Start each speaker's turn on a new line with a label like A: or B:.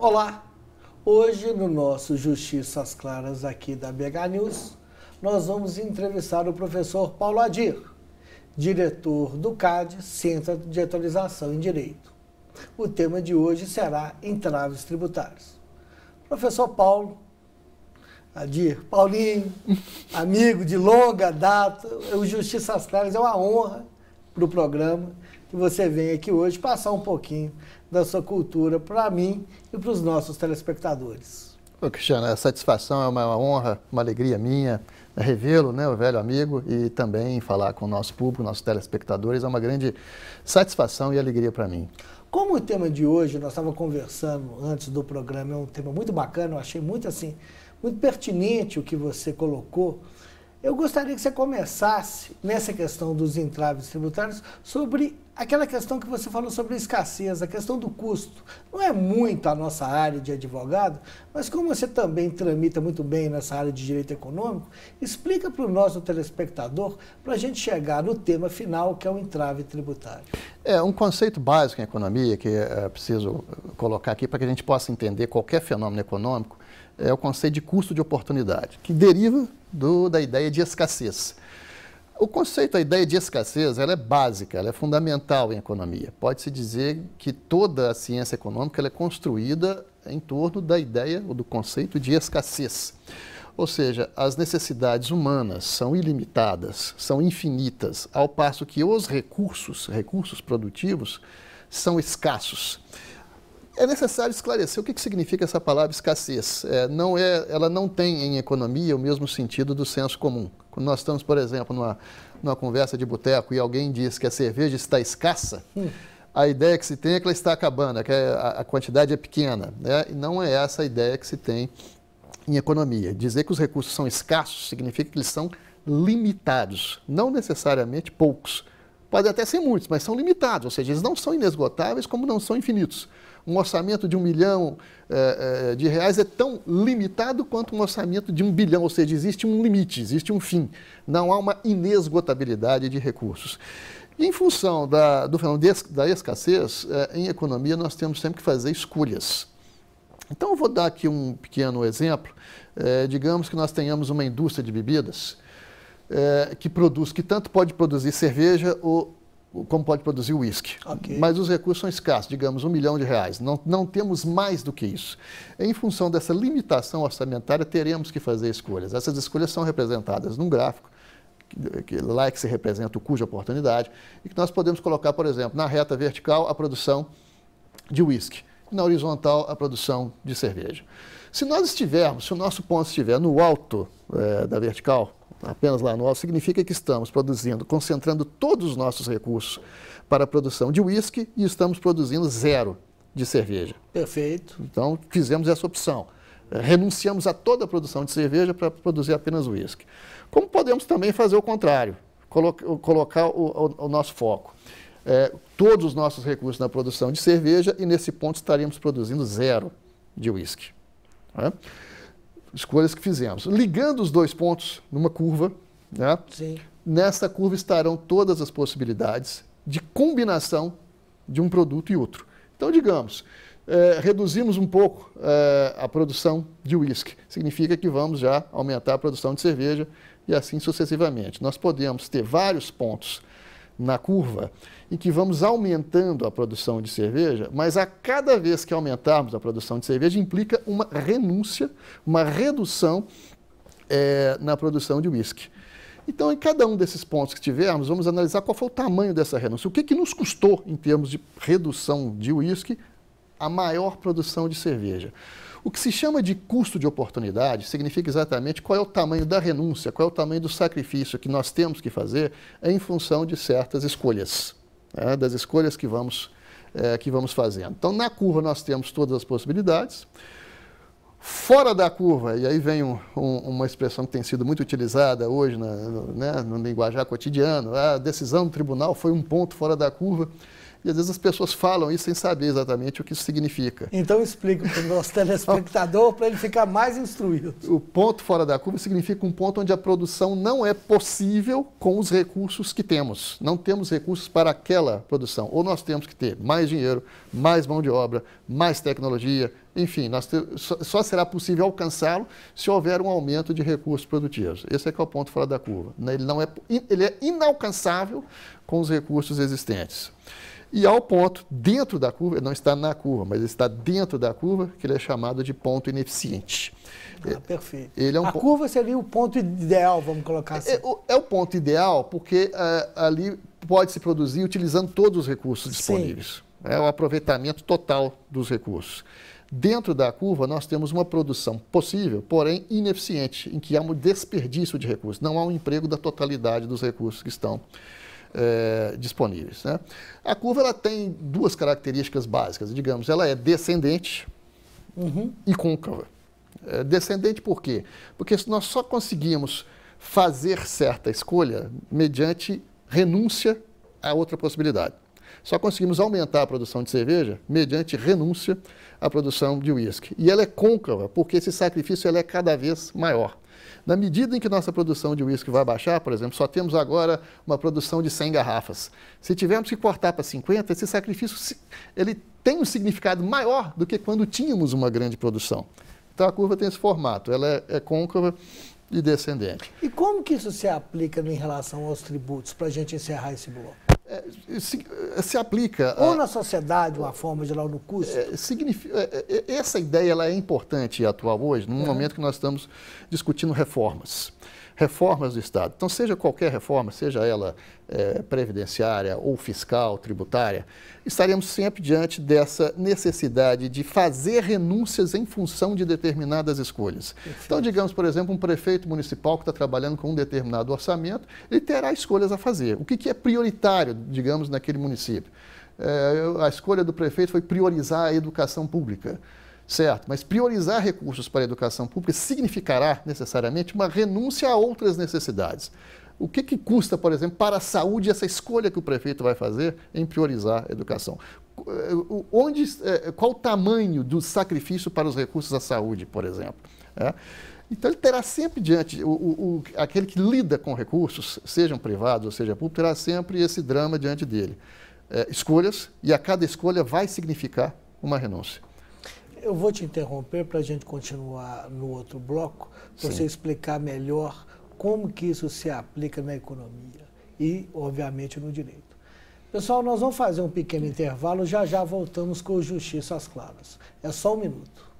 A: Olá! Hoje, no nosso Justiça às Claras aqui da BH News, nós vamos entrevistar o professor Paulo Adir, diretor do CAD, Centro de Atualização em Direito. O tema de hoje será entraves tributários. Professor Paulo Adir, Paulinho, amigo de longa data, o Justiça às Claras é uma honra para o programa que você vem aqui hoje passar um pouquinho da sua cultura para mim e para os nossos telespectadores.
B: Ô, Cristiano, a satisfação é uma honra, uma alegria minha revê-lo, né, o velho amigo, e também falar com o nosso público, nossos telespectadores, é uma grande satisfação e alegria para mim.
A: Como o tema de hoje, nós estávamos conversando antes do programa, é um tema muito bacana, eu achei muito pertinente o que você colocou. Eu gostaria que você começasse nessa questão dos entraves tributários sobre aquela questão que você falou sobre a escassez, a questão do custo. Não é muito a nossa área de advogado, mas como você também tramita muito bem nessa área de direito econômico, explica para o nosso telespectador para a gente chegar no tema final, que é o entrave tributário.
B: É um conceito básico em economia que é preciso colocar aqui para que a gente possa entender qualquer fenômeno econômico, é o conceito de custo de oportunidade, que deriva da ideia de escassez. O conceito, a ideia de escassez, ela é básica, ela é fundamental em economia. Pode-se dizer que toda a ciência econômica ela é construída em torno da ideia ou do conceito de escassez. Ou seja, as necessidades humanas são ilimitadas, são infinitas, ao passo que os recursos produtivos, são escassos. É necessário esclarecer o que significa essa palavra escassez. Ela não tem em economia o mesmo sentido do senso comum. Quando nós estamos, por exemplo, numa conversa de boteco e alguém diz que a cerveja está escassa, a ideia que se tem é que ela está acabando, que a quantidade é pequena, né? E não é essa a ideia que se tem em economia. Dizer que os recursos são escassos significa que eles são limitados, não necessariamente poucos. Podem até ser muitos, mas são limitados, ou seja, eles não são inesgotáveis como não são infinitos. Um orçamento de R$1 milhão é tão limitado quanto um orçamento de 1 bilhão, ou seja, existe um limite, existe um fim. Não há uma inesgotabilidade de recursos. E em função do fenômeno da escassez, em economia nós temos sempre que fazer escolhas. Então eu vou dar aqui um pequeno exemplo. Digamos que nós tenhamos uma indústria de bebidas que tanto pode produzir cerveja como pode produzir uísque. Okay. Mas os recursos são escassos, digamos, R$1 milhão. Não temos mais do que isso. Em função dessa limitação orçamentária, teremos que fazer escolhas. Essas escolhas são representadas num gráfico, lá que se representa o custo de oportunidade, e que nós podemos colocar, por exemplo, na reta vertical, a produção de uísque, na horizontal, a produção de cerveja. Se o nosso ponto estiver no alto da vertical, apenas lá no alto, significa que estamos concentrando todos os nossos recursos para a produção de uísque e estamos produzindo 0 de cerveja.
A: Perfeito.
B: Então, fizemos essa opção. Renunciamos a toda a produção de cerveja para produzir apenas uísque. Como podemos também fazer o contrário, colocar o nosso foco. Todos os nossos recursos na produção de cerveja e nesse ponto estaríamos produzindo 0 de uísque. Escolhas que fizemos. Ligando os dois pontos numa curva, né?
A: Sim.
B: Nessa curva estarão todas as possibilidades de combinação de um produto e outro. Então, digamos, reduzimos um pouco a produção de uísque. Significa que vamos já aumentar a produção de cerveja e assim sucessivamente. Nós podemos ter vários pontos na curva em que vamos aumentando a produção de cerveja, mas a cada vez que aumentarmos a produção de cerveja implica uma renúncia, uma redução na produção de uísque. Então, em cada um desses pontos que tivermos, vamos analisar qual foi o tamanho dessa renúncia. O que nos custou, em termos de redução de uísque, a maior produção de cerveja. O que se chama de custo de oportunidade significa exatamente qual é o tamanho da renúncia, qual é o tamanho do sacrifício que nós temos que fazer em função de certas escolhas, das escolhas que vamos fazendo. Então, na curva nós temos todas as possibilidades. Fora da curva, e aí vem uma expressão que tem sido muito utilizada hoje no linguajar cotidiano, a decisão do tribunal foi um ponto fora da curva. E às vezes as pessoas falam isso sem saber exatamente o que isso significa.
A: Então explica para o nosso telespectador para ele ficar mais instruído.
B: O ponto fora da curva significa um ponto onde a produção não é possível com os recursos que temos. Não temos recursos para aquela produção. Ou nós temos que ter mais dinheiro, mais mão de obra, mais tecnologia, enfim, só será possível alcançá-lo se houver um aumento de recursos produtivos. Esse é que é o ponto fora da curva. Ele é inalcançável com os recursos existentes. E há o ponto dentro da curva, ele não está na curva, mas ele está dentro da curva, que ele é chamado de ponto ineficiente.
A: Perfeito.
B: A
A: curva seria o ponto ideal, vamos colocar assim.
B: É o ponto ideal porque ali pode se produzir utilizando todos os recursos disponíveis. É o aproveitamento total dos recursos. Dentro da curva, nós temos uma produção possível, porém ineficiente, em que há um desperdício de recursos. Não há um emprego da totalidade dos recursos que estão disponíveis. Né? A curva ela tem duas características básicas. Digamos, ela é descendente e côncava. Descendente por quê? Porque nós só conseguimos fazer certa escolha mediante renúncia a outra possibilidade. Só conseguimos aumentar a produção de cerveja mediante renúncia à produção de uísque. E ela é côncava, porque esse sacrifício ela é cada vez maior. Na medida em que nossa produção de uísque vai baixar, por exemplo, só temos agora uma produção de 100 garrafas. Se tivermos que cortar para 50, esse sacrifício ele tem um significado maior do que quando tínhamos uma grande produção. Então a curva tem esse formato, ela é côncava e descendente.
A: E como que isso se aplica em relação aos tributos, para a gente encerrar esse bloco?
B: Se aplica...
A: Ou na sociedade, de uma forma geral, no custo?
B: Essa ideia ela é importante e atual hoje, num momento que nós estamos discutindo reformas. Reformas do Estado. Então, seja qualquer reforma, seja ela previdenciária ou fiscal, tributária, estaremos sempre diante dessa necessidade de fazer renúncias em função de determinadas escolhas. Perfeito. Então, digamos, por exemplo, um prefeito municipal que está trabalhando com um determinado orçamento, ele terá escolhas a fazer. O que é prioritário, digamos, naquele município? A escolha do prefeito foi priorizar a educação pública. Certo, mas priorizar recursos para a educação pública significará necessariamente uma renúncia a outras necessidades. O que custa, por exemplo, para a saúde essa escolha que o prefeito vai fazer em priorizar a educação? Qual o tamanho do sacrifício para os recursos da saúde, por exemplo? Então, ele terá sempre diante, aquele que lida com recursos, sejam privados ou seja públicos, terá sempre esse drama diante dele. Escolhas, e a cada escolha vai significar uma renúncia.
A: Eu vou te interromper para a gente continuar no outro bloco, para você explicar melhor como que isso se aplica na economia e, obviamente, no direito. Pessoal, nós vamos fazer um pequeno intervalo, já já voltamos com o Justiça às Claras. É só um minuto.